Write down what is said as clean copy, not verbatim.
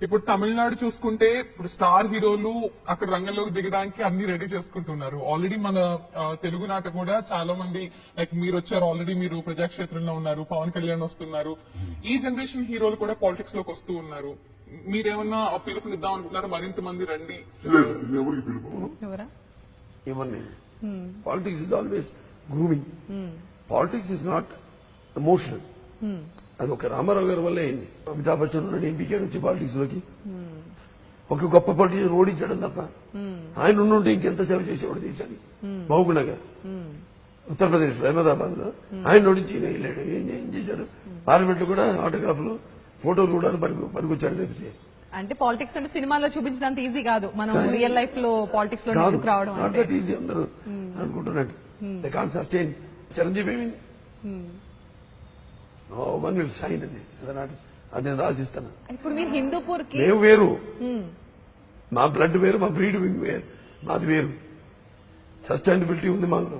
ఇప్పుడు తమిళనాడు చూసుకుంటే ఇప్పుడు స్టార్ హీరోలు అక్కడ రంగంలోకి దిగడానికి అన్ని రెడీ చేసుకుంటున్నారు. ఆల్రెడీ మన తెలుగు నాట కూడా చాలా మంది లైక్ మీరు వచ్చారు, ఆల్రెడీ మీరు ప్రజాక్షేత్రంలో ఉన్నారు, పవన్ కళ్యాణ్ వస్తున్నారు. ఈ జనరేషన్ హీరోలు కూడా పాలిటిక్స్ లోకి వస్తూ ఉన్నారు. మీరేమన్నా ఆ పిలుపునిద్దాం అనుకుంటున్నారా? మరింత మంది రండి. ఎవరికి పిలుపు ఎవరా ఇవన్నీ politics is always grooming. Politics is not emotional. అది ఒక రామారావు గారి వల్ల అయింది. అమితాబ్ బచ్చన్ ఎంపీకేడు వచ్చి పాలిటిక్స్ లోకి ఒక గొప్ప పొలిటీషియన్ ఓడించడం తప్ప ఆయన ఉండి ఇంకెంత సేవ చేసేవాడు దేశానికి. మహబూబ్ నగర్ ఉత్తరప్రదేశ్ లో అహ్మదాబాద్ లో ఆయన ఓడించి వెళ్ళాడు. ఏం చేశాడు? పార్లమెంట్ లో కూడా ఆటోగ్రాఫ్లు ఫోటోలు కూడా పనికొచ్చాడు తప్పితే. అంటే పాలిటిక్స్ అంటే సినిమాలో చూపించినంత ఈజీ కాదు. మనం రియల్ లైఫ్ లో పాలిటిక్స్ లో ఎందుకు రావడం నాట్ దట్ ఈజీ అందరూ అనుకుంటున్నట్టు. They can't sustain. చిరంజీవి ఏమైంది? నో వన్ విల్ షైన్ అండి. అది నేను రాసిస్తాను. ఇప్పుడు మీరు హిందూపూర్ కి మేము వేరు, మా బ్లడ్ వేరు, మా బ్రీడ్ వేరు, మాది వేరు. సస్టైనబిలిటీ ఉంది మాకు.